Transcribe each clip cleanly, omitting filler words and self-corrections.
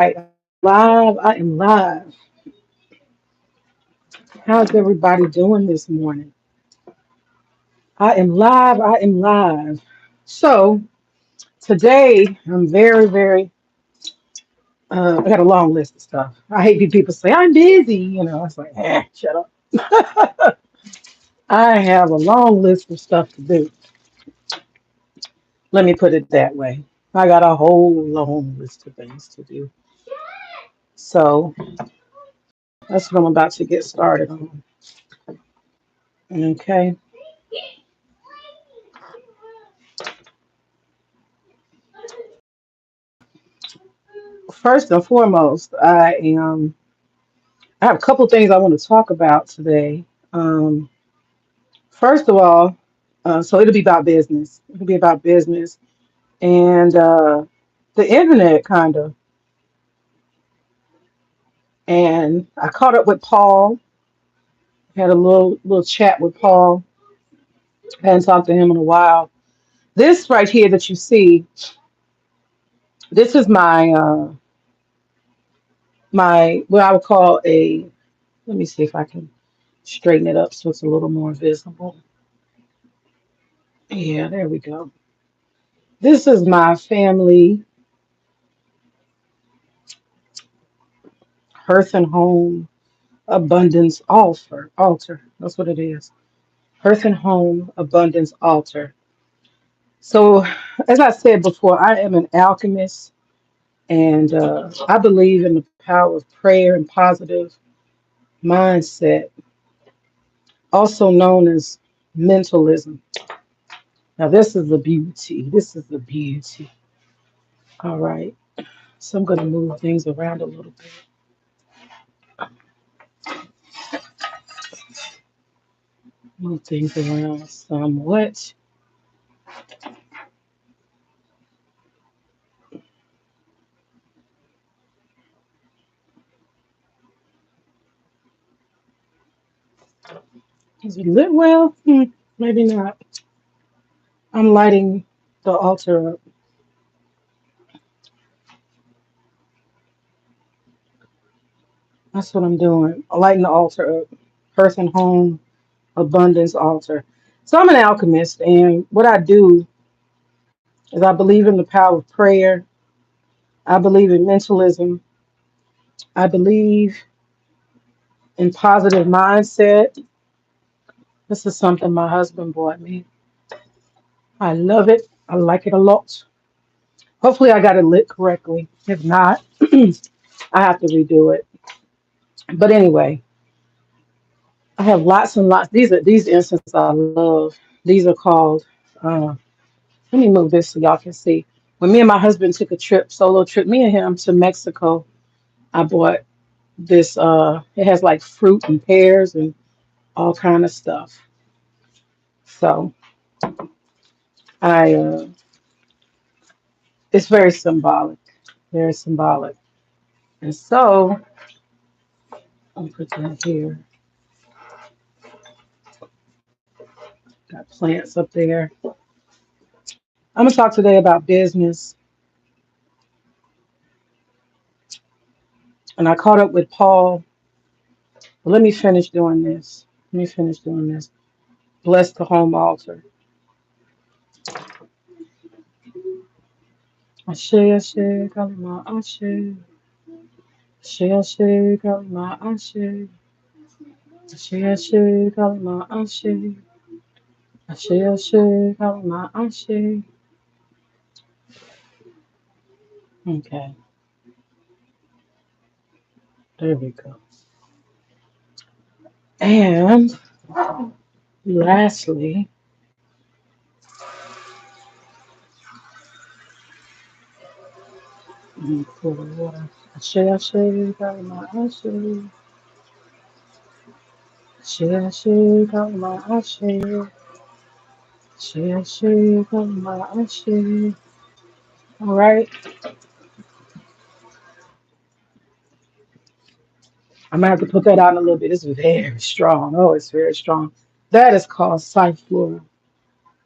Live. I am live. How's everybody doing this morning? I am live. I am live. So today I'm I got a long list of stuff. I hate when people say I'm busy. It's like, shut up. I have a long list of stuff to do. Let me put it that way. I got a whole long list of things to do. So that's what I'm about to get started on. Okay. First and foremost, I have a couple things I want to talk about today. Um, First of all, so it'll be about business. It'll be about business and the internet, kind of. And I caught up with Paul. Had a little chat with Paul. Hadn't talked to him in a while. This right here that you see, this is my what I would call a. Let me see if I can straighten it up so it's a little more visible. Yeah, there we go. This is my family hearth and home abundance altar. That's what it is. Hearth and home abundance altar. So, as I said before, I am an alchemist, and I believe in the power of prayer and positive mindset, also known as mentalism. Now, this is the beauty. This is the beauty. All right. So I'm going to move things around a little bit. Move things around somewhat. Is it lit well? Maybe not. I'm lighting the altar up. That's what I'm doing. I'm lighting the altar up. Hearth and home abundance altar. So I'm an alchemist, and what I do is I believe in the power of prayer. I believe in mentalism. I believe in positive mindset. This is something my husband bought me. I love it. I like it a lot. Hopefully, I got it lit correctly. If not, I have to redo it. But anyway, I have lots and lots. These incenses I love. These are called. Uh, Let me move this so y'all can see. When me and my husband took a solo trip, me and him to Mexico, I bought this. It has like fruit and pears and all kind of stuff. So I, it's very symbolic, very symbolic. And so I'll put that here. Got plants up there. I'm gonna talk today about business, and I caught up with Paul. But let me finish doing this. Let me finish doing this. Bless the home altar. Ashe, ashe, kalima, ashe. Ashe, ashe, kalima, ashe. Ashe, ashe, kalima, ashe. Ashe, ashe, kalima, ashe. Okay, there we go. And lastly, let me pour the water. Ashe, ashe, kalima, ashe. Ashe, ashe, kalima, ashe. Ashe, ashe, kalima, ashe. All right, I'm gonna have to put that out in a little bit. It's very strong. Oh, it's very strong. That is called Cyflora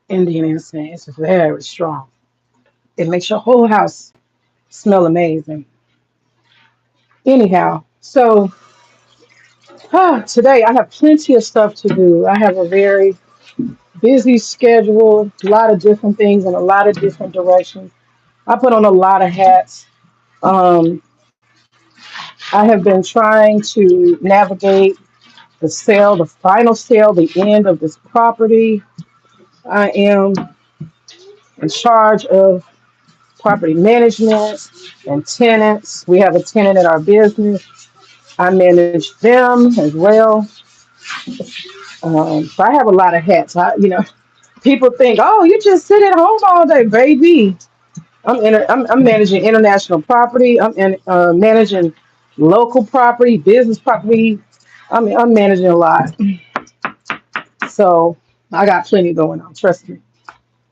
Indian incense. It's very strong. It makes your whole house smell amazing. Anyhow, so today I have plenty of stuff to do. I have a very busy schedule, a lot of different things in a lot of different directions. I put on a lot of hats. Um, I have been trying to navigate the sale, the final sale, the end of this property. I am in charge of property management and tenants. We have a tenant at our business. I manage them as well. So I have a lot of hats. People think, oh, you just sit at home all day, baby. I'm managing international property. Managing local property, business property. I'm managing a lot. So I got plenty going on. Trust me.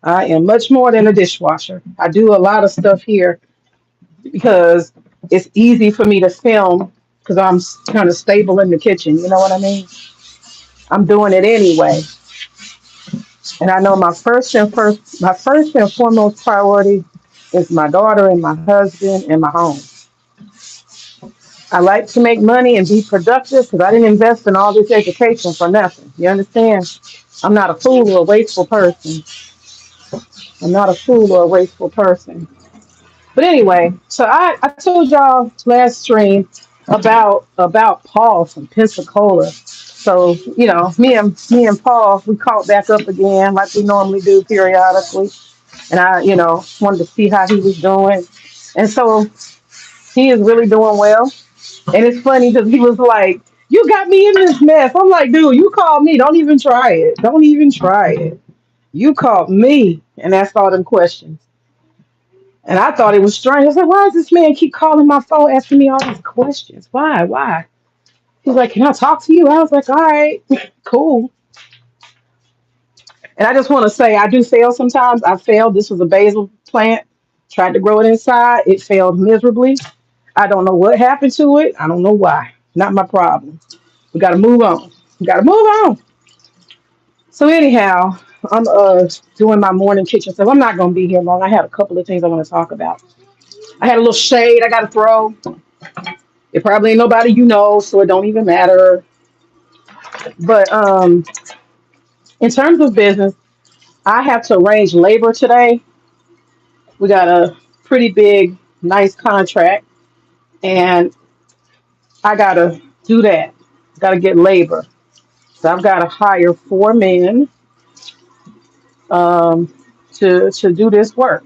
I am much more than a dishwasher. I do a lot of stuff here because it's easy for me to film because I'm kind of stable in the kitchen. You know what I mean? I'm doing it anyway. And I know my first and foremost priority is my daughter and my husband and my home. I like to make money and be productive because I didn't invest in all this education for nothing. You understand? I'm not a fool or a wasteful person. I'm not a fool or a wasteful person. But anyway, so I told y'all last stream about Paul from Pensacola. So, me and Paul, we caught back up again like we normally do periodically. And I, wanted to see how he was doing. And so he is really doing well. And it's funny because he was like, you got me in this mess. I'm like, dude, you called me. Don't even try it. Don't even try it. You called me and asked all them questions. And I thought it was strange. I said, why does this man keep calling my phone, asking me all these questions? Why? Why? He's like, can I talk to you? I was like, all right, cool. And I just want to say, I do fail sometimes. I failed. This was a basil plant. Tried to grow it inside. It failed miserably. I don't know what happened to it. I don't know why. Not my problem. We got to move on. We got to move on. So anyhow, I'm doing my morning kitchen stuff. I'm not going to be here long. I have a couple of things I want to talk about. I had a little shade I got to throw. It probably ain't nobody so it don't even matter. But in terms of business, I have to arrange labor today. We got a pretty big, nice contract, and I gotta do that. Gotta get labor. So I've got to hire 4 men um, to do this work.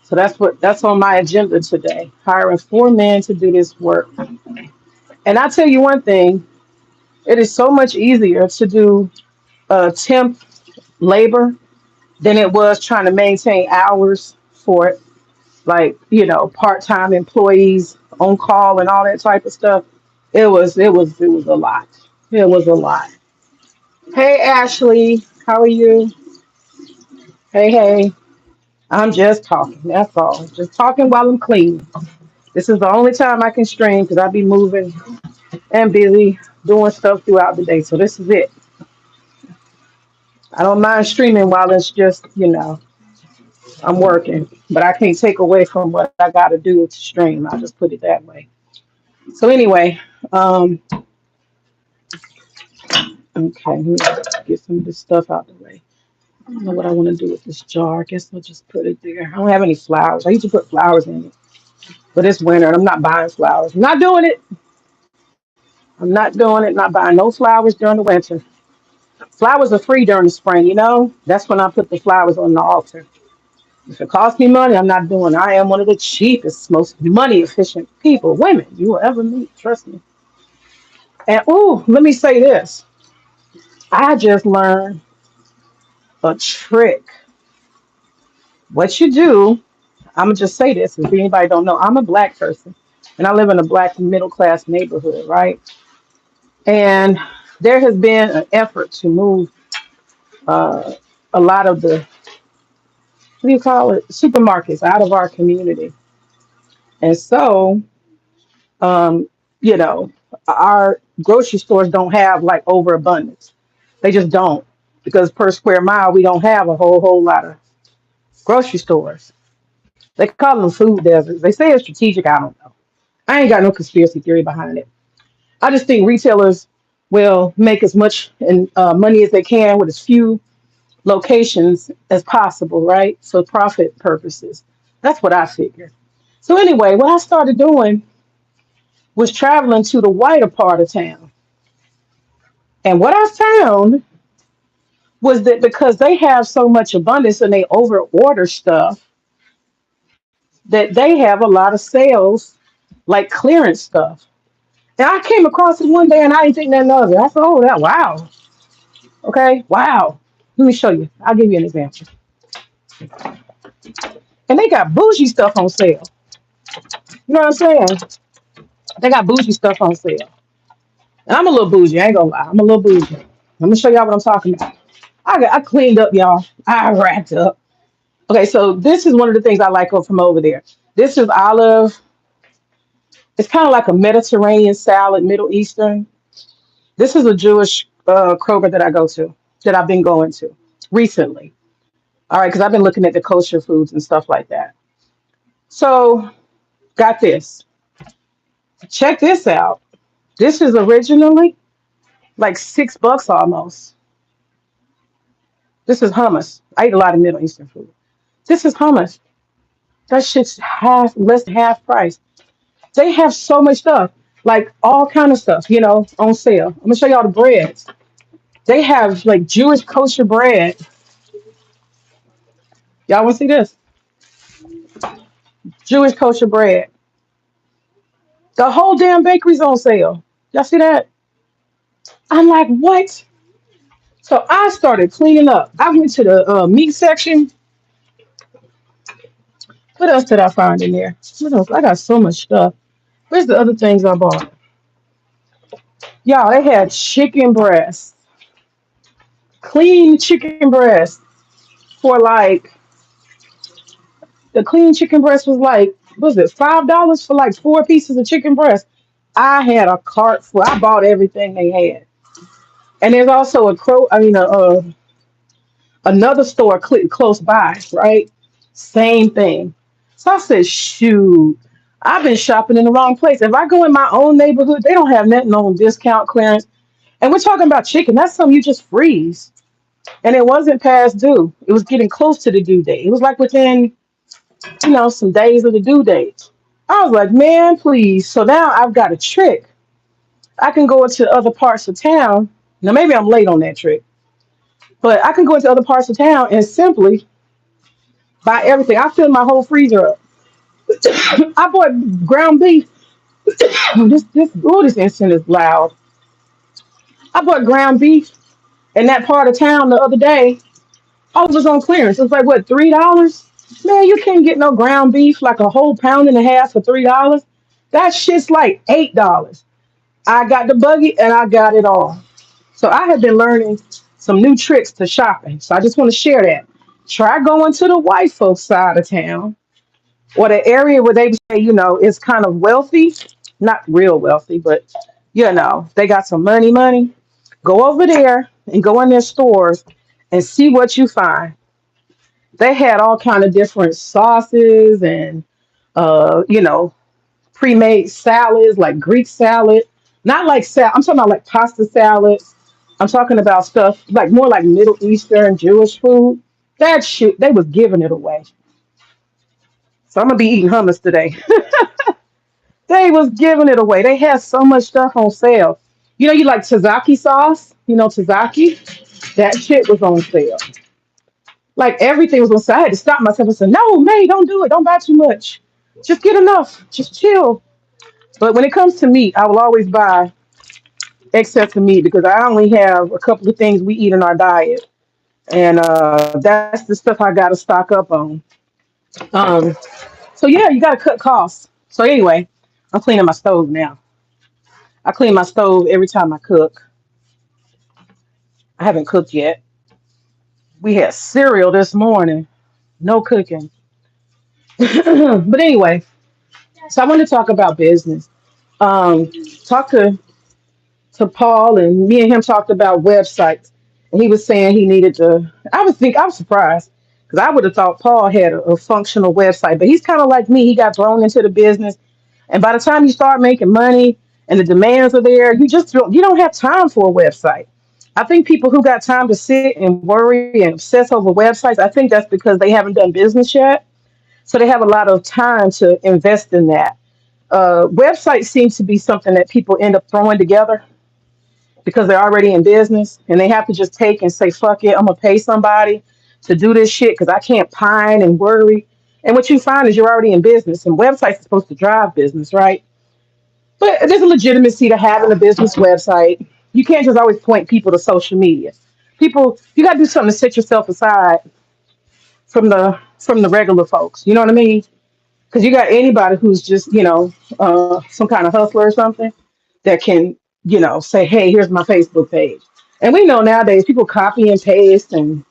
So that's on my agenda today. Hiring 4 men to do this work. And I tell you one thing, it is so much easier to do temp labor than it was trying to maintain hours for like part-time employees on call and all that type of stuff. It was a lot. It was a lot. Hey Ashley, how are you? Hey, hey. I'm just talking. That's all. Just talking while I'm cleaning. This is the only time I can stream because I be moving and busy doing stuff throughout the day. So this is it. I don't mind streaming while it's just I'm working, but I can't take away from what I got to do to stream. I'll just put it that way. So anyway, um, okay, let me get some of this stuff out the way. I don't know what I want to do with this jar. I guess I'll just put it there. I don't have any flowers. I used to put flowers in it, but it's winter and I'm not buying flowers. I'm not doing it. I'm not doing it. Not buying no flowers during the winter. Flowers are free during the spring. That's when I put the flowers on the altar. If it costs me money, I'm not doing it. I am one of the cheapest, most money efficient people, women you will ever meet. Trust me. And let me say this. I just learned a trick. What you do, I'm gonna just say this, if anybody don't know, I'm a black person and I live in a black middle class neighborhood, right? And there has been an effort to move uh, a lot of the what do you call it supermarkets out of our community. And so um, you know, our grocery stores don't have like overabundance. They just don't because per square mile we don't have a whole lot of grocery stores. They call them food deserts. They say it's strategic. I don't know. I ain't got no conspiracy theory behind it. I just think retailers will make as much money as they can with as few locations as possible, right? So profit purposes. That's what I figured. So anyway, what I started doing was traveling to the whiter part of town. And what I found was that because they have so much abundance and they over order stuff, that they have a lot of sales, like clearance stuff. And I came across it one day and I didn't think nothing of it. I thought, oh, that, wow. Okay, wow. Let me show you. I'll give you an example. And they got bougie stuff on sale. You know what I'm saying? They got bougie stuff on sale. And I'm a little bougie. I ain't gonna lie. I'm a little bougie. I'm gonna show y'all what I'm talking about. I cleaned up, y'all. I wrapped up. Okay, so this is one of the things I like from over there. This is olive. It's kind of like a Mediterranean salad, Middle Eastern. This is a Jewish Kroger that I go to, that I've been going to recently. All right, because I've been looking at the kosher foods and stuff like that. So, got this. Check this out. This is originally like $6 almost. This is hummus. I eat a lot of Middle Eastern food. This is hummus. That shit's half, less than half price. They have so much stuff, like all kind of stuff, on sale. I'm gonna show y'all the breads. They have like Jewish kosher bread. Y'all want to see this? Jewish kosher bread. The whole damn bakery's on sale. Y'all see that? I'm like, what? So I started cleaning up. I went to the meat section. What else did I find in there? What else? I got so much stuff. Where's the other things I bought? Y'all, they had chicken breast, clean chicken breast for like, the clean chicken breast was like, what was it, $5 for like 4 pieces of chicken breast? I had a cart full. I bought everything they had. And there's also another store close by, right? Same thing. So I said, shoot, I've been shopping in the wrong place. If I go in my own neighborhood, they don't have nothing on discount clearance. And we're talking about chicken. That's something you just freeze. And it wasn't past due. It was getting close to the due date. It was like within, some days of the due date. I was like, man, please. So now I've got a trick. I can go into other parts of town. Now, maybe I'm late on that trick, but I can go into other parts of town and simply buy everything. I filled my whole freezer up. I bought ground beef. This instant is loud. I bought ground beef in that part of town the other day. All of it was on clearance. It was like, what, $3? Man, you can't get no ground beef, like a whole pound and a half for $3. That shit's like $8. I got the buggy and I got it all. So I have been learning some new tricks to shopping. So I just want to share that. Try going to the white folks side of town, or the area where they say, is kind of wealthy, not real wealthy, but they got some money. Go over there and go in their stores and see what you find. They had all kind of different sauces and pre-made salads, like Greek salad. Not like salad. I'm talking about like pasta salad. I'm talking about stuff like more like Middle Eastern Jewish food. That shit, they was giving it away. So I'm gonna be eating hummus today. They was giving it away. They had so much stuff on sale. You like Tzatziki sauce? Tzatziki? That shit was on sale. Like everything was on sale. I had to stop myself and say, no, May, don't do it. Don't buy too much. Just get enough. Just chill. But when it comes to meat, I will always buy excess of meat because I only have a couple of things we eat in our diet. And that's the stuff I got to stock up on. Um, so, yeah, you got to cut costs. So, anyway, I'm cleaning my stove now. I clean my stove every time I cook. I haven't cooked yet. We had cereal this morning. No cooking. But anyway, so I want to talk about business. Um, talk to Paul, and me and him talked about websites. And he was saying he needed to. I was surprised because I would have thought Paul had a functional website, but he's kind of like me. He got thrown into the business, And by the time you start making money and the demands are there, you don't have time for a website. I think people who got time to sit and worry and obsess over websites, I think that's because they haven't done business yet. So they have a lot of time to invest in that. Websites seem to be something that people end up throwing together because they're already in business and they have to just take and say, fuck it, I'm going to pay somebody to do this shit because I can't pine and worry. And what you find is you're already in business, and websites are supposed to drive business, right? But there's a legitimacy to having a business website. You can't just always point people to social media. People, you got to do something to set yourself aside from the regular folks. You know what I mean? Because you got anybody who's just some kind of hustler or something that can say, hey, here's my Facebook page. And we know nowadays people copy and paste and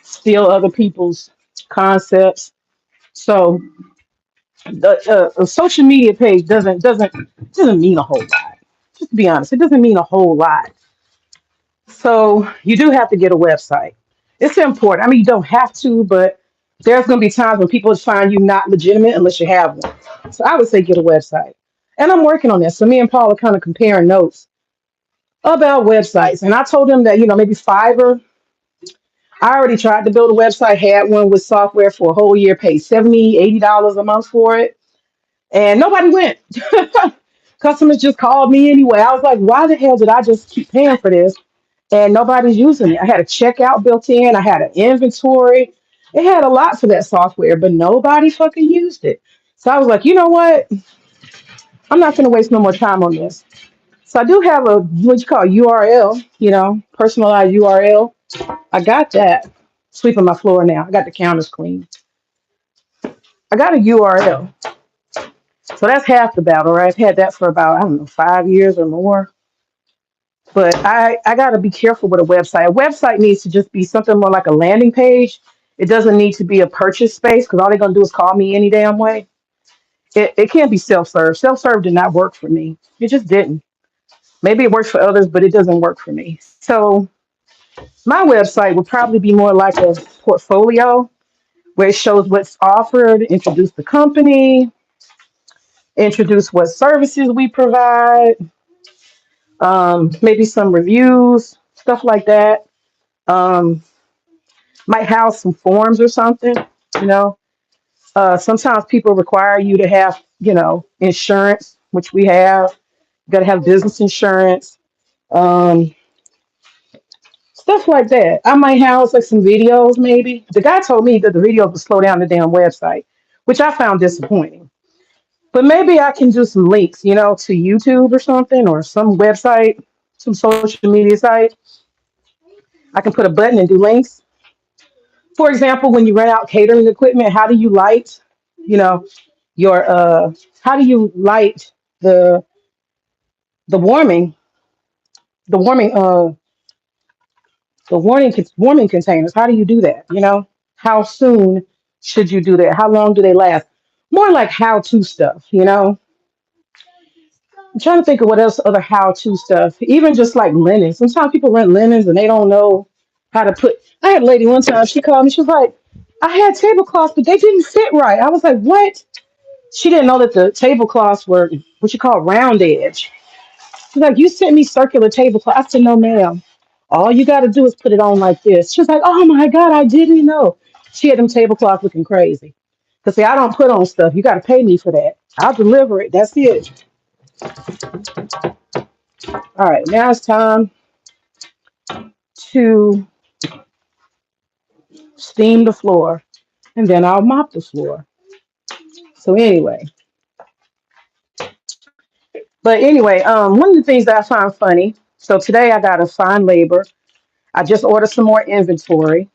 steal other people's concepts. So a social media page doesn't mean a whole lot. Just to be honest, it doesn't mean a whole lot. So you do have to get a website. It's important. I mean, you don't have to, but there's going to be times when people find you not legitimate unless you have one. So I would say get a website. And I'm working on this. So me and Paul are kind of comparing notes about websites. And I told him that, maybe Fiverr. I already tried to build a website, had one with software for a whole year, paid $70, $80 a month for it. And nobody went. Customers just called me anyway. I was like, why the hell did I just keep paying for this? And nobody's using it. I had a checkout built in. I had an inventory. It had a lot for that software, but nobody fucking used it. So I was like, you know what? I'm not going to waste no more time on this. So I do have a what you call URL, personalized URL. I got that. Sweeping my floor now. I got the counters clean. I got a URL. So that's half the battle, right? I've had that for about, I don't know, 5 years or more. But I got to be careful with a website. A website needs to just be something more like a landing page. It doesn't need to be a purchase space because all they're going to do is call me any damn way. It can't be self-serve. Self-serve did not work for me. It just didn't. Maybe it works for others, but it doesn't work for me. So my website would probably be more like a portfolio where it shows what's offered, introduce the company, introduce what services we provide, maybe some reviews, stuff like that. Um, might house some forms or something, you know. Sometimes people require you to have, insurance, which we have. You got to have business insurance, um, stuff like that. I might house like some videos, maybe. The guy told me that the videos would slow down the damn website, which I found disappointing. But maybe I can do some links, to YouTube or something or some website, some social media site. I can put a button and do links. For example, when you rent out catering equipment, how do you light, you know, your how do you light the the warming, the warming warming containers? How do you do that? How soon should you do that? How long do they last? More like how to stuff, I'm trying to think of what else other how to stuff. Even just like linens. Sometimes people rent linens and they don't know how to put. I had a lady one time. She called me. She was like, "I had tablecloths, but they didn't fit right." I was like, "What?" She didn't know that the tablecloths were what you call round edge. She's like, "You sent me circular tablecloth." I said, "No, ma'am. All you got to do is put it on like this." She was like, "Oh my God, I didn't know." She had them tablecloths looking crazy. Cause see, I don't put on stuff. You got to pay me for that. I'll deliver it. That's it. All right, now it's time to steam the floor, and then I'll mop the floor. So anyway, one of the things that I find funny. So today I got to find labor. I just ordered some more inventory.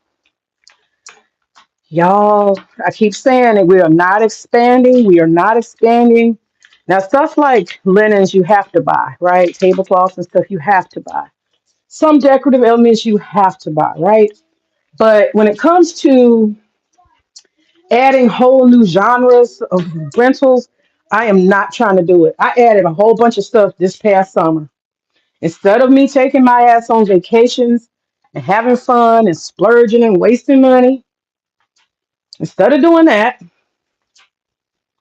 Y'all, I keep saying that we are not expanding. We are not expanding. Now, stuff like linens you have to buy, right? Tablecloths and stuff you have to buy. Some decorative elements you have to buy, right? But when it comes to adding whole new genres of rentals, I am not trying to do it. I added a whole bunch of stuff this past summer. Instead of me taking my ass on vacations and having fun and splurging and wasting money, instead of doing that,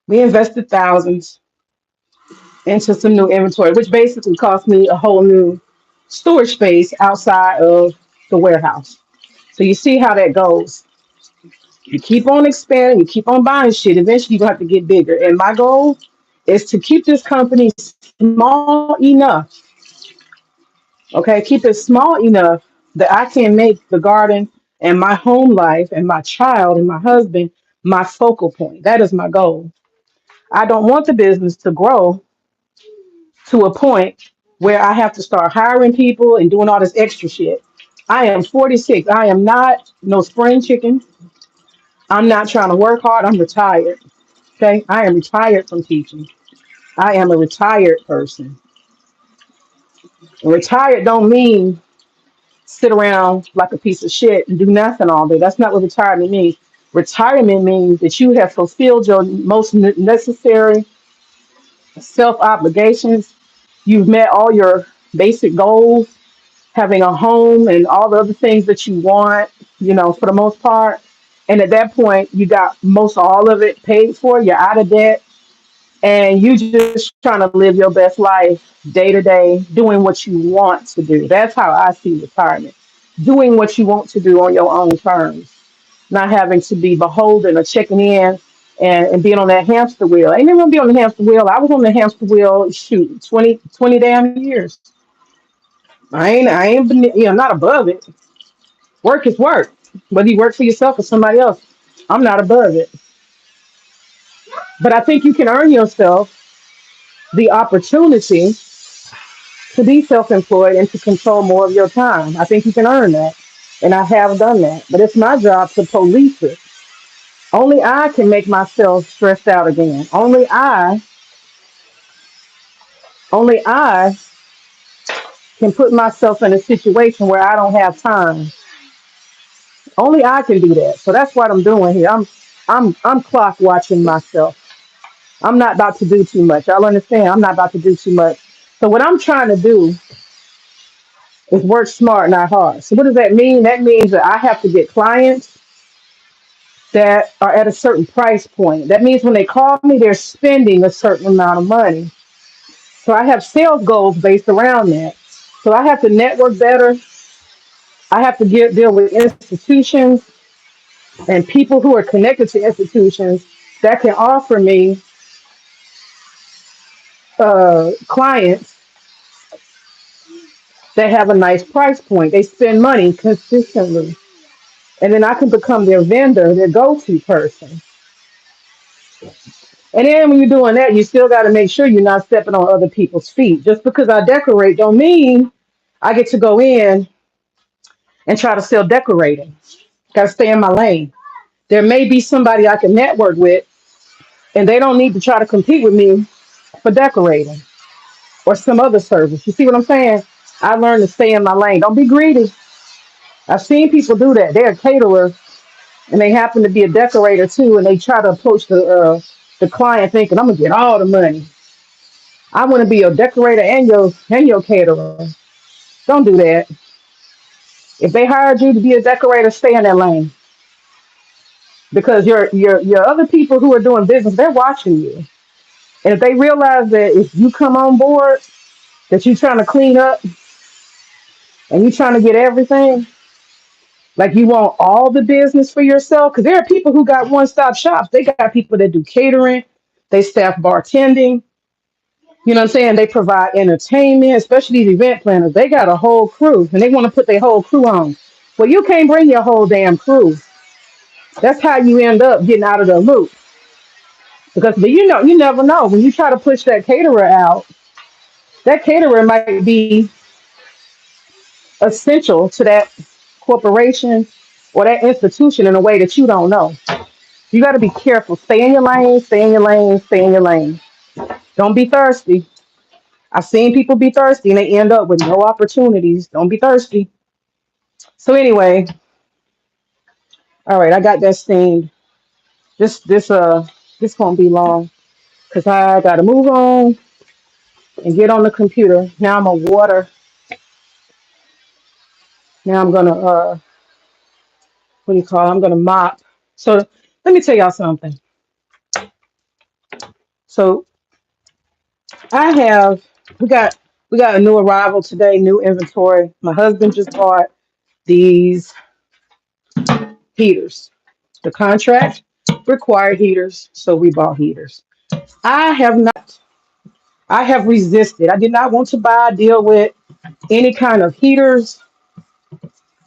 we invested thousands. into some new inventory, which basically cost me a whole new storage space outside of the warehouse. So you see how that goes. You keep on expanding, you keep on buying shit. Eventually, you're gonna have to get bigger. And my goal is to keep this company small enough. Okay, keep it small enough that I can make the garden and my home life and my child and my husband my focal point. That is my goal. I don't want the business to grow to a point where I have to start hiring people and doing all this extra shit. I am 46. I am not no spring chicken. I'm not trying to work hard. I'm retired. Okay. I am retired from teaching. I am a retired person. And retired don't mean sit around like a piece of shit and do nothing all day. That's not what retirement means. Retirement means that you have fulfilled your most necessary self obligations. You've met all your basic goals, having a home and all the other things that you want, for the most part. And at that point, you got most all of it paid for. You're out of debt, and you just trying to live your best life day to day, doing what you want to do. That's how I see retirement. Doing what you want to do on your own terms, not having to be beholden or checking in and being on that hamster wheel. I ain't never gonna be on the hamster wheel. I was on the hamster wheel, shoot, 20 damn years. I ain't been, not above it. Work is work. Whether you work for yourself or somebody else, I'm not above it. But I think you can earn yourself the opportunity to be self-employed and to control more of your time. I think you can earn that. And I have done that. But it's my job to police it. Only I can make myself stressed out again. Only I can put myself in a situation where I don't have time. Only I can do that. So that's what I'm doing here. I'm clock watching myself. I'm not about to do too much. Y'all understand? I'm not about to do too much. So what I'm trying to do is work smart, not hard. So what does that mean? That means that I have to get clients that are at a certain price point. That means when they call me, they're spending a certain amount of money. So I have sales goals based around that. So I have to network better. I have to deal with institutions and people who are connected to institutions that can offer me clients that have a nice price point. They spend money consistently. And then I can become their vendor, their go-to person. And then when you're doing that, you still got to make sure you're not stepping on other people's feet. Just because I decorate don't mean I get to go in and try to sell decorating. Got to stay in my lane. There may be somebody I can network with, and they don't need to try to compete with me for decorating or some other service. You see what I'm saying? I learned to stay in my lane. Don't be greedy. I've seen people do that. They're a caterer and they happen to be a decorator too, and they try to approach the client thinking, I'm gonna get all the money. I want to be your decorator and your caterer. Don't do that. If they hired you to be a decorator, stay in that lane because your other people who are doing business, they're watching you, and if they realize that if you come on board, that you're trying to clean up and you're trying to get everything, like you want all the business for yourself, because there are people who got one-stop shops. They got people that do catering, they staff bartending. You know what I'm saying? They provide entertainment, especially these event planners. They got a whole crew and they want to put their whole crew on. Well, you can't bring your whole damn crew. That's how you end up getting out of the loop. Because but you never know. When you try to push that caterer out, that caterer might be essential to that corporation or that institution in a way that you don't know. You got to be careful. Stay in your lane, stay in your lane, stay in your lane. Don't be thirsty. I've seen people be thirsty and they end up with no opportunities. Don't be thirsty. So anyway, all right, I got that steamed. This won't be long because I gotta move on and get on the computer. Now I'm gonna water. Now I'm gonna what do you call it? I'm gonna mop. So let me tell y'all something. So I have we got we got a new arrival today, new inventory. My husband just bought these heaters. The contract required heaters, so we bought heaters. I have not. I have resisted. I did not want to buy, deal with any kind of heaters.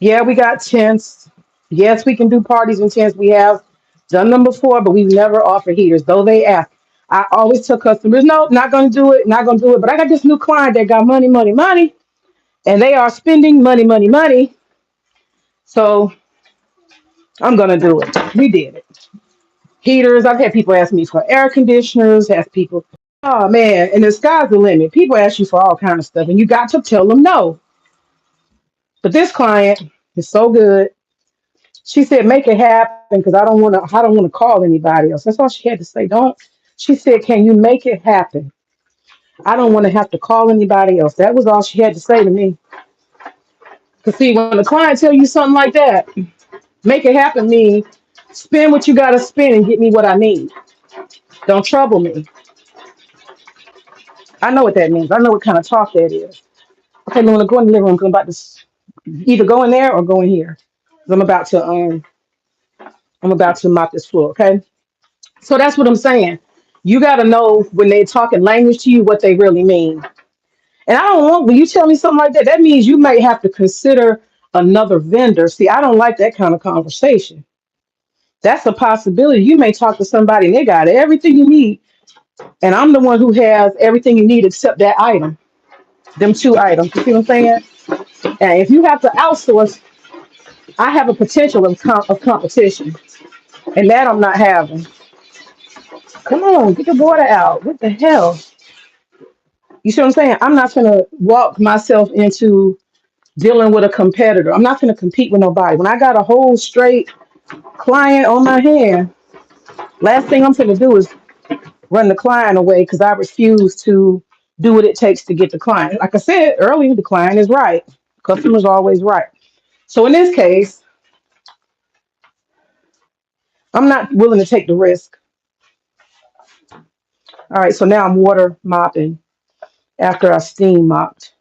Yeah, we got tents. Yes, we can do parties and tents. We have done them before, but we've never offered heaters, though they ask. I always tell customers, no, not going to do it, not going to do it. But I got this new client that got money, money, money, and they are spending money, money, money. So I'm going to do it. We did it. Heaters. I've had people ask me for air conditioners, ask people, oh man, and the sky's the limit. People ask you for all kind of stuff, and you got to tell them no. But this client is so good. She said, make it happen because I don't want to call anybody else. That's all she had to say. Don't She said, can you make it happen? I don't want to have to call anybody else. That was all she had to say to me. Cause see, when the client tell you something like that, make it happen mean spend what you gotta spend and get me what I need. Don't trouble me. I know what that means. I know what kind of talk that is. Okay, I'm gonna go in the living room. 'Cause I'm about to either go in there or go in here. 'Cause I'm about to mop this floor. Okay, so that's what I'm saying. You got to know when they're talking language to you what they really mean. And I don't want when you tell me something like that. That means you may have to consider another vendor. See, I don't like that kind of conversation. That's a possibility. You may talk to somebody and they got everything you need, and I'm the one who has everything you need except that item, them two items. You see what I'm saying? And if you have to outsource, I have a potential of competition, and that I'm not having. Come on, get the water out. What the hell? You see what I'm saying? I'm not gonna walk myself into dealing with a competitor. I'm not gonna compete with nobody. When I got a whole straight client on my hand, last thing I'm gonna do is run the client away because I refuse to do what it takes to get the client. Like I said earlier, the client is right. Customer's always right. So in this case, I'm not willing to take the risk. All right, so now I'm water mopping after I steam mopped.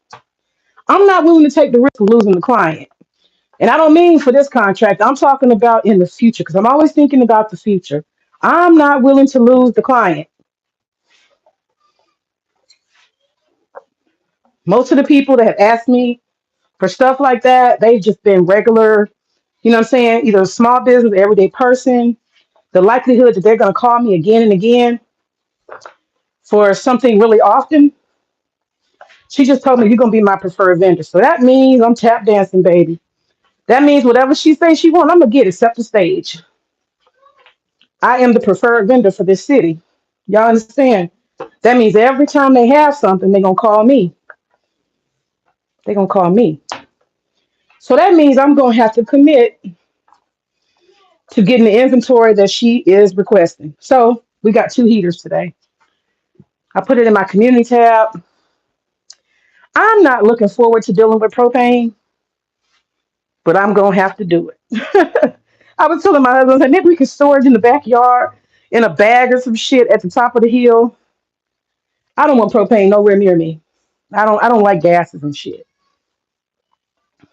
I'm not willing to take the risk of losing the client. And I don't mean for this contract, I'm talking about in the future because I'm always thinking about the future. I'm not willing to lose the client. Most of the people that have asked me for stuff like that, they've just been regular, you know what I'm saying? Either a small business, everyday person. The likelihood that they're going to call me again and again for something really often, she just told me you're going to be my preferred vendor. So that means I'm tap dancing, baby. That means whatever she says she wants, I'm going to get except the stage. I am the preferred vendor for this city. Y'all understand? That means every time they have something, they're going to call me. They're going to call me. So that means I'm going to have to commit to getting the inventory that she is requesting. So we got two heaters today. I put it in my community tab. I'm not looking forward to dealing with propane, but I'm going to have to do it. I was telling my husband, I said, maybe we can store it in the backyard in a bag or some shit at the top of the hill. I don't want propane nowhere near me. I don't like gases and shit.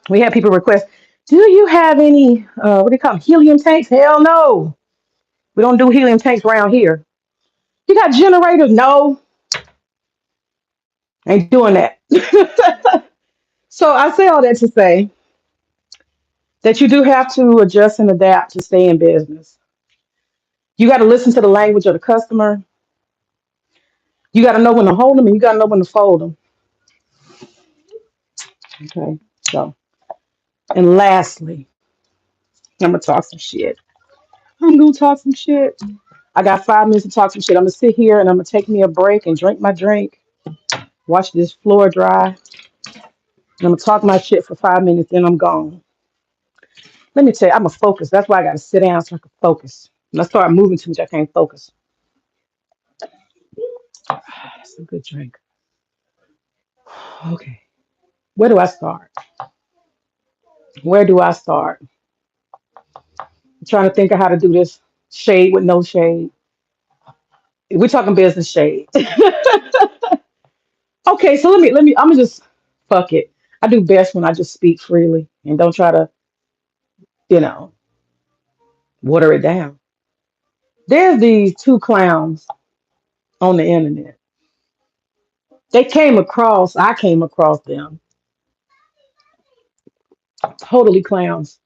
We had people request, do you have any what do you call them, helium tanks? Hell no. We don't do helium tanks around here. You got generators? No, ain't doing that. So I say all that to say that you do have to adjust and adapt to stay in business. You got to listen to the language of the customer. You got to know when to hold them and you got to know when to fold them. Okay. So, and lastly, I'm going to talk some shit. I'm going to talk some shit. I got 5 minutes to talk some shit. I'm going to sit here and I'm going to take me a break and drink my drink, watch this floor dry. And I'm going to talk my shit for 5 minutes, then I'm gone. Let me tell you, I'm a focus. That's why I got to sit down so I can focus. When I start moving too much, I can't focus. That's a good drink. Okay. Where do I start? Where do I start? I'm trying to think of how to do this shade with no shade. We're talking business shade. Okay, so let me. I'm gonna just fuck it. I do best when I just speak freely and don't try to, you know, water it down. There's these two clowns on the internet. I came across them, totally clowns.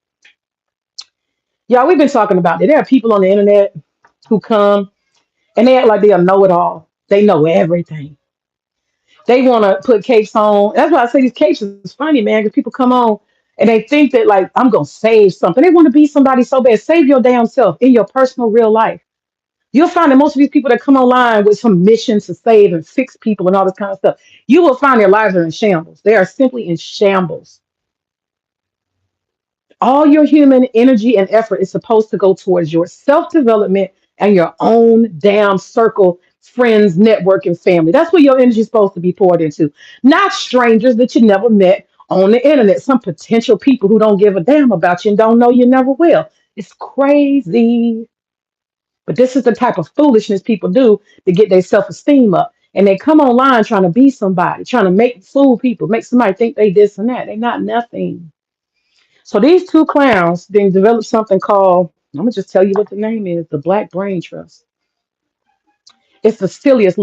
Y'all, we've been talking about it. There are people on the internet who come and they act like they are know it all. They know everything. They want to put capes on. That's why I say these capes is funny, man, because people come on and they think that, like, I'm going to save something. They want to be somebody so bad. Save your damn self in your personal real life. You'll find that most of these people that come online with some mission to save and fix people and all this kind of stuff, you will find their lives are in shambles. They are simply in shambles. All your human energy and effort is supposed to go towards your self development and your own damn circle, friends, network, and family. That's what your energy is supposed to be poured into, not strangers that you never met on the internet, some potential people who don't give a damn about you and don't know you never will. It's crazy. But this is the type of foolishness people do to get their self esteem up. And they come online trying to be somebody, trying to make fool people, make somebody think they this and that. They not nothing. So these two clowns then developed something called, I'm gonna just tell you what the name is, the Black Brain Trust. It's the silliest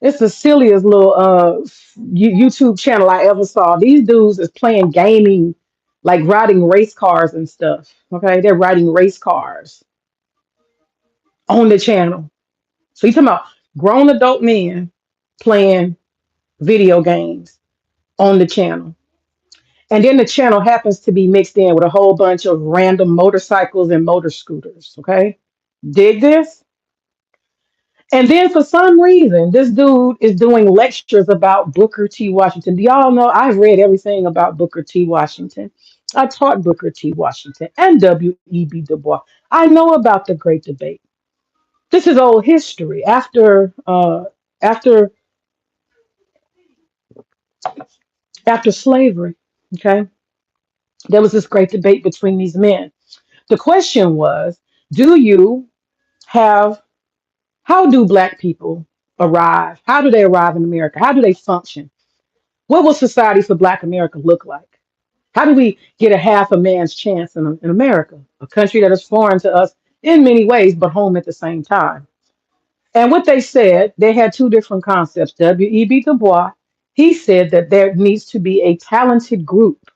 it's the silliest little YouTube channel I ever saw. These dudes is playing gaming, like riding race cars and stuff. Okay, they're riding race cars on the channel. So you talking about grown adult men playing video games on the channel. And then the channel happens to be mixed in with a whole bunch of random motorcycles and motor scooters. Okay. Dig this? And then for some reason, this dude is doing lectures about Booker T. Washington. Do y'all know I've read everything about Booker T. Washington? I taught Booker T. Washington and W.E.B. Du Bois. I know about the Great Debate. This is old history. After after slavery, okay, there was this great debate between these men. The question was, do you have, how do Black people arrive? How do they arrive in America? How do they function? What will society for Black America look like? How do we get a half a man's chance in America, a country that is foreign to us in many ways, but home at the same time? And what they said, they had two different concepts. W.E.B. Du Bois, he said that there needs to be a talented group,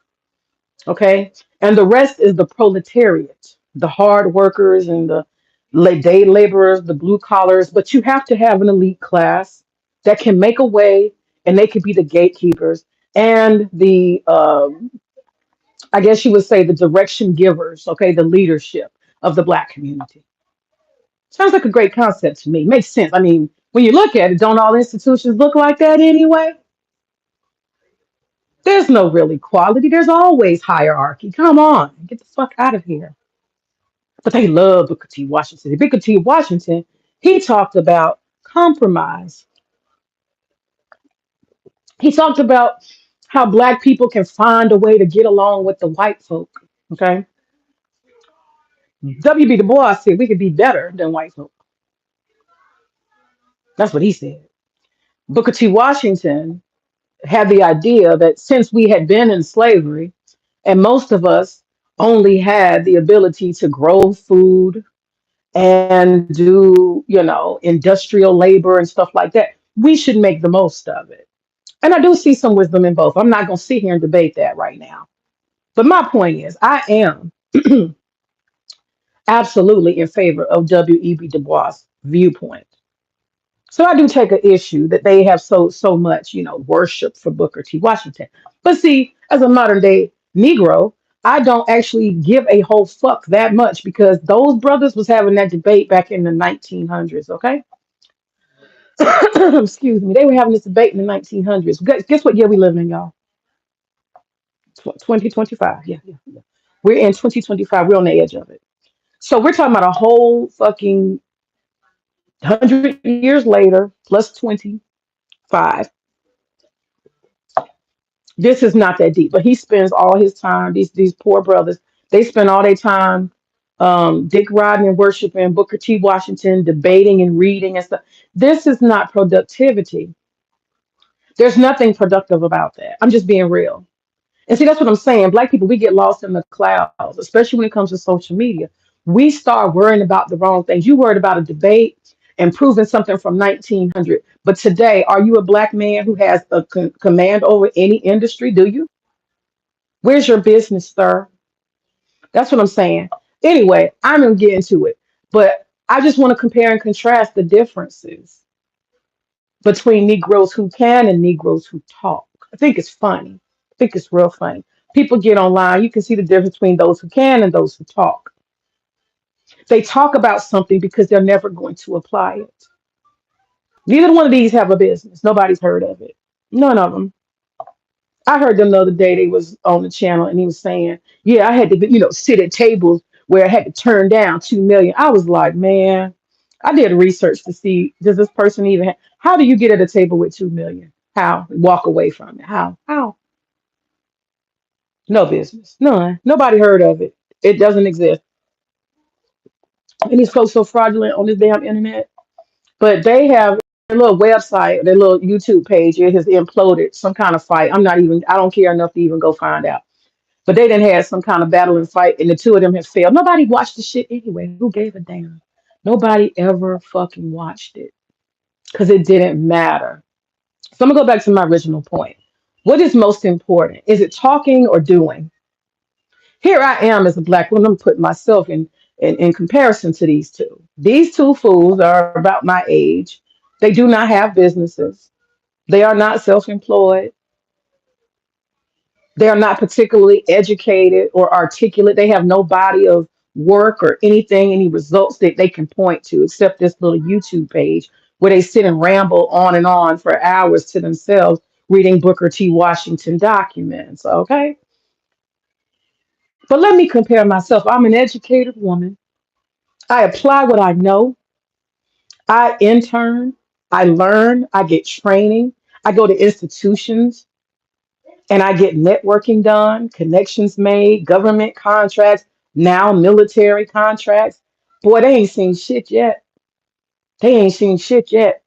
okay? And the rest is the proletariat, the hard workers and the day laborers, the blue collars. But you have to have an elite class that can make a way, and they could be the gatekeepers and the, I guess you would say, the direction givers, okay, the leadership of the Black community. Sounds like a great concept to me. Makes sense. I mean, when you look at it, don't all institutions look like that anyway? There's no real equality. There's always hierarchy. Come on, get the fuck out of here. But they love Booker T. Washington. Booker T. Washington, he talked about compromise. He talked about how Black people can find a way to get along with the white folk. Okay. W.B. Du Bois said we could be better than white folk. That's what he said. Booker T. Washington had the idea that since we had been in slavery and most of us only had the ability to grow food and do, industrial labor and stuff like that, we should make the most of it. And I do see some wisdom in both. I'm not going to sit here and debate that right now. But my point is, I am absolutely in favor of W.E.B. Du Bois' viewpoint. So I do take an issue that they have so much, worship for Booker T. Washington. But see, as a modern day Negro, I don't actually give a whole fuck that much because those brothers was having that debate back in the 1900s. Okay, excuse me, they were having this debate in the 1900s. Guess what year we live in, y'all? 2025. Yeah, yeah, yeah. We're in 2025. We're on the edge of it. So we're talking about a whole fucking 100 years later, plus 25. This is not that deep, but he spends all his time. These poor brothers, they spend all their time. Dick Rodney worshiping Booker T. Washington, debating and reading and stuff. This is not productivity. There's nothing productive about that. I'm just being real. And see, that's what I'm saying. Black people, we get lost in the clouds, especially when it comes to social media. We start worrying about the wrong things. You worried about a debate and proving something from 1900. But today, are you a black man who has a command over any industry? Do you? Where's your business, sir? That's what I'm saying. Anyway, I'm going to get into it. But I just want to compare and contrast the differences between Negroes who can and Negroes who talk. I think it's funny. I think it's real funny. People get online, you can see the difference between those who can and those who talk. They talk about something because they're never going to apply it. Neither one of these have a business. Nobody's heard of it. None of them. I heard them the other day. They was on the channel and he was saying, "Yeah, I had to, sit at tables where I had to turn down 2 million." I was like, man, I did research to see does this person even how do you get at a table with 2 million? How walk away from it? How? How? No business. None. Nobody heard of it. It doesn't exist. And these folks so fraudulent on this damn internet. But they have their little website, their little YouTube page. It has imploded. Some kind of fight. I don't care enough to even go find out. But they didn't have some kind of battle and fight, and the two of them have failed. Nobody watched the shit anyway. Who gave a damn? Nobody ever fucking watched it because it didn't matter. So I'm gonna go back to my original point. What is most important? Is it talking or doing? Here I am as a black woman. I'm putting myself in comparison to these two. These two fools are about my age. They do not have businesses. They are not self-employed. They are not particularly educated or articulate. They have no body of work or anything, any results that they can point to, except this little YouTube page where they sit and ramble on and on for hours to themselves reading Booker T. Washington documents. Okay. But let me compare myself. I'm an educated woman. I apply what I know. I intern. I learn. I get training. I go to institutions and I get networking done, connections made, government contracts, now military contracts. Boy, they ain't seen shit yet. They ain't seen shit yet.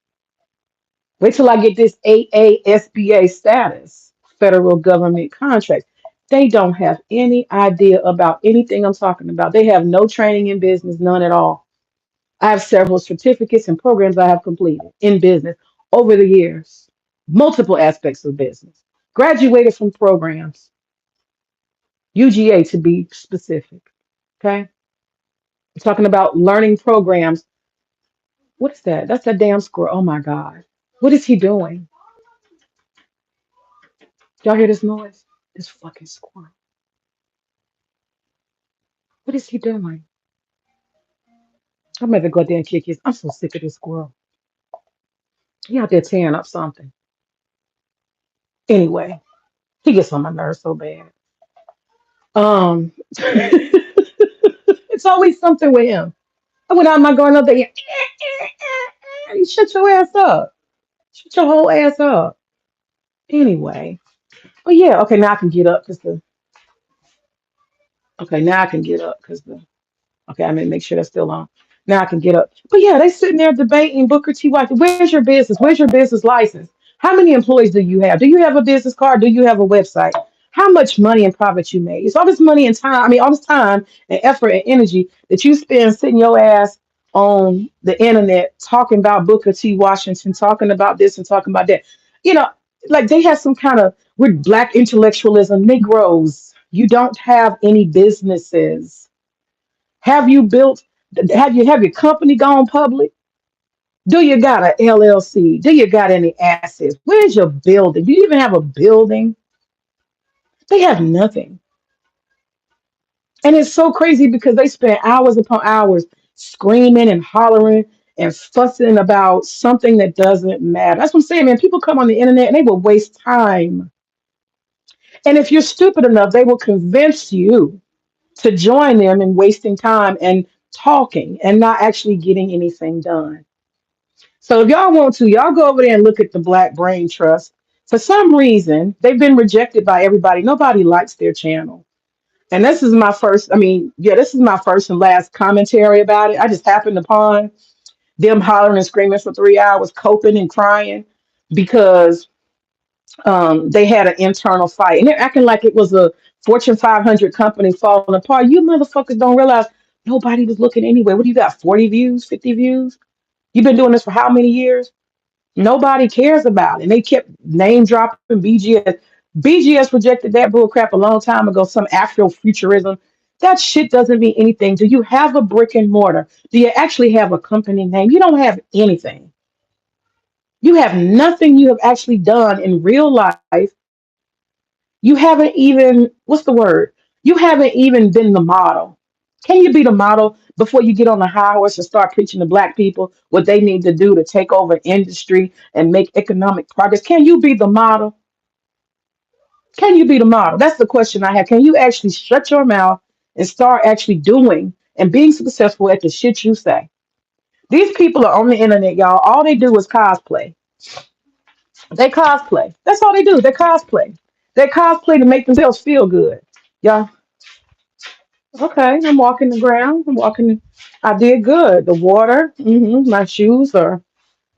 Wait till I get this AASBA status, federal government contracts. They don't have any idea about anything I'm talking about. They have no training in business, none at all. I have several certificates and programs I have completed in business over the years, multiple aspects of business. Graduated from programs, UGA to be specific. Okay. I'm talking about learning programs. What is that? That's that damn squirrel. Oh my God. What is he doing? Y'all hear this noise? This fucking squirrel. What is he doing? I'm gonna go out there and kick his. I'm so sick of this squirrel. He out there tearing up something. Anyway, he gets on my nerves so bad. It's always something with him. I went out my garden up there. You shut your ass up. Shut your whole ass up. Anyway. Oh yeah. Okay, now I can get up because the. Okay, now I can get up because the. Okay, I'm gonna make sure that's still on. Now I can get up. But yeah, they sitting there debating Booker T. White. Where's your business? Where's your business license? How many employees do you have? Do you have a business card? Do you have a website? How much money and profit you made? It's all this money and time. I mean, all this time and effort and energy that you spend sitting your ass on the internet talking about Booker T. Washington, talking about this and talking about that. You know, like they have some kind of with black intellectualism, Negroes. You don't have any businesses. Have you built? Have your company gone public? Do you got a LLC? Do you got any assets? Where's your building? Do you even have a building? They have nothing. And it's so crazy because they spend hours upon hours screaming and hollering and fussing about something that doesn't matter. That's what I'm saying, man. People come on the internet and they will waste time. And if you're stupid enough, they will convince you to join them in wasting time and talking and not actually getting anything done. So if y'all want to, y'all go over there and look at the Black Brain Trust. For some reason, they've been rejected by everybody. Nobody likes their channel. And this is my first, I mean, yeah, this is my first and last commentary about it. I just happened upon them hollering and screaming for 3 hours, coping and crying because they had an internal fight. And they're acting like it was a Fortune 500 company falling apart. You motherfuckers don't realize nobody was looking anyway. What do you got, 40 views, 50 views? You've been doing this for how many years? Nobody cares about it. And they kept name dropping BGS. BGS rejected that bullcrap a long time ago, some Afrofuturism. That shit doesn't mean anything. Do you have a brick and mortar? Do you actually have a company name? You don't have anything. You have nothing you have actually done in real life. You haven't even, what's the word? You haven't even been the model. Can you be the model before you get on the high horse and start preaching to black people what they need to do to take over industry and make economic progress? Can you be the model? Can you be the model? That's the question I have. Can you actually shut your mouth and start actually doing and being successful at the shit you say? These people are on the internet, y'all. All they do is cosplay. They cosplay. That's all they do. They cosplay. They cosplay to make themselves feel good. Y'all, okay, I'm walking the ground. I'm walking. I did good. The water, my shoes are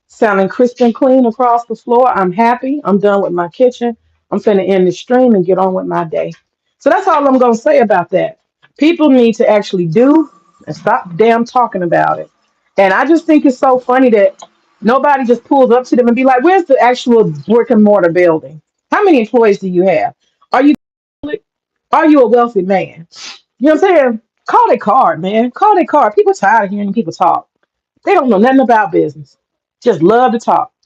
sounding crisp and clean across the floor. I'm happy. I'm done with my kitchen. I'm finna end the stream and get on with my day. So that's all I'm gonna say about that. People need to actually do and stop damn talking about it. And I just think it's so funny that nobody just pulls up to them and be like, "Where's the actual brick and mortar building? How many employees do you have? Are you are you a wealthy man? You know what I'm saying? Call their card, man. Call their card. People tired of hearing people talk. They don't know nothing about business. Just love to talk.